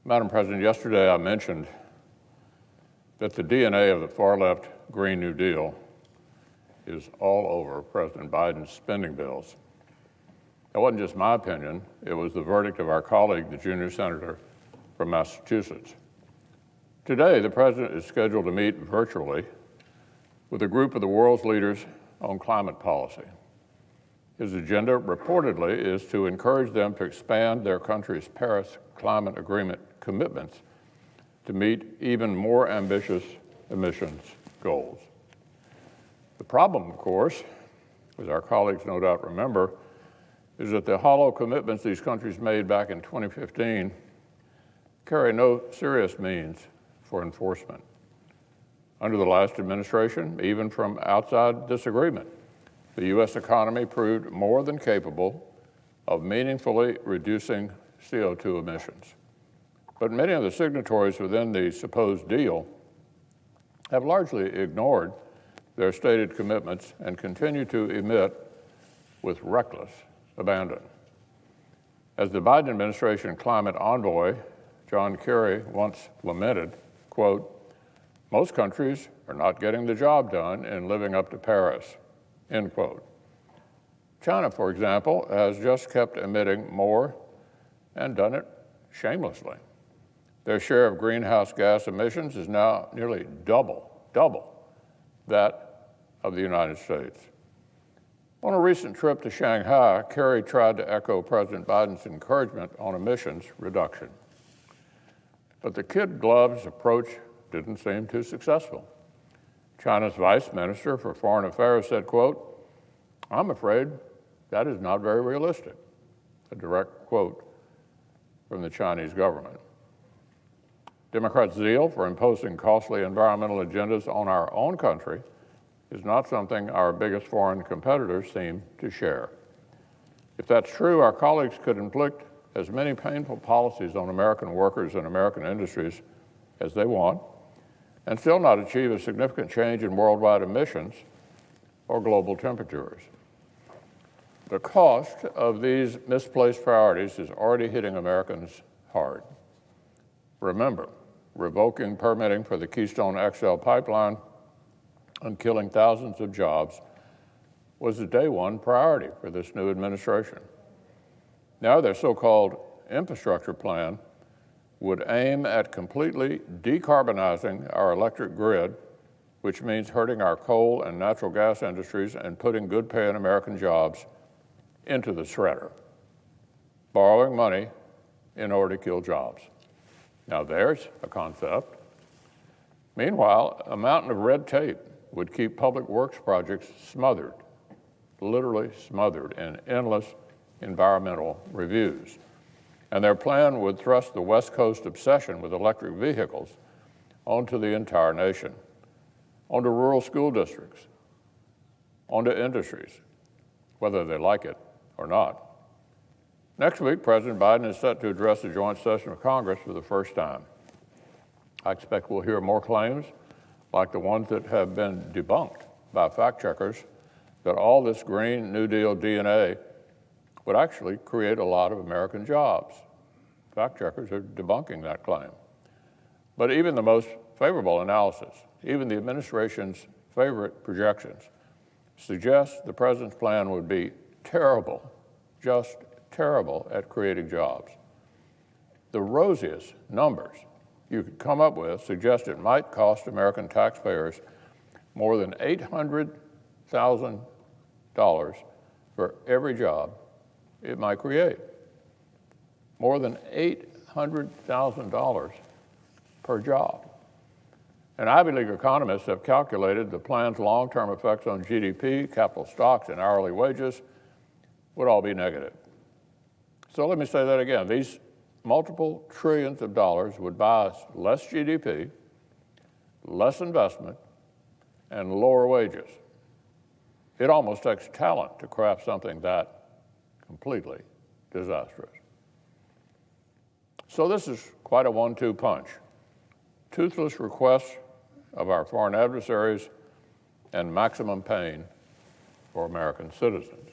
Madam President, yesterday I mentioned that the DNA of the far-left Green New Deal is all over President Biden's spending bills. It wasn't just my opinion, it was the verdict of our colleague, the junior senator from Massachusetts. Today, the president is scheduled to meet virtually with a group of the world's leaders on climate policy. His agenda reportedly is to encourage them to expand their country's Paris Climate Agreement commitments to meet even more ambitious emissions goals. The problem, of course, as our colleagues no doubt remember, is that the hollow commitments these countries made back in 2015 carry no serious means for enforcement. Under the last administration, even from outside disagreement, the U.S. economy proved more than capable of meaningfully reducing CO2 emissions. But many of the signatories within the supposed deal have largely ignored their stated commitments and continue to emit with reckless abandon. As the Biden administration climate envoy, John Kerry, once lamented, quote, "Most countries are not getting the job done in living up to Paris," end quote. China, for example, has just kept emitting more and done it shamelessly. Their share of greenhouse gas emissions is now nearly double that of the United States. On a recent trip to Shanghai, Kerry tried to echo President Biden's encouragement on emissions reduction. But the kid gloves approach didn't seem too successful. China's Vice Minister for Foreign Affairs said, quote, "I'm afraid that is not very realistic," a direct quote from the Chinese government. Democrats' zeal for imposing costly environmental agendas on our own country is not something our biggest foreign competitors seem to share. If that's true, our colleagues could inflict as many painful policies on American workers and American industries as they want, and still not achieve a significant change in worldwide emissions or global temperatures. The cost of these misplaced priorities is already hitting Americans hard. Remember, revoking permitting for the Keystone XL pipeline and killing thousands of jobs was a day one priority for this new administration. Now their so-called infrastructure plan would aim at completely decarbonizing our electric grid, which means hurting our coal and natural gas industries and putting good-paying American jobs into the shredder, borrowing money in order to kill jobs. Now there's a concept. Meanwhile, a mountain of red tape would keep public works projects smothered, literally smothered in endless environmental reviews. And their plan would thrust the West Coast obsession with electric vehicles onto the entire nation, onto rural school districts, onto industries, whether they like it or not. Next week, President Biden is set to address the joint session of Congress for the first time. I expect we'll hear more claims, like the ones that have been debunked by fact checkers, that all this Green New Deal DNA would actually create a lot of American jobs. Fact checkers are debunking that claim. But even the most favorable analysis, even the administration's favorite projections, suggest the president's plan would be terrible, just terrible at creating jobs. The rosiest numbers you could come up with suggest it might cost American taxpayers more than $800,000 for every job it might create. More than $800,000 per job. And Ivy League economists have calculated the plan's long-term effects on GDP, capital stocks, and hourly wages would all be negative. So let me say that again. These multiple trillions of dollars would buy us less GDP, less investment, and lower wages. It almost takes talent to craft something that completely disastrous. So this is quite a 1-2 punch. Toothless requests of our foreign adversaries and maximum pain for American citizens.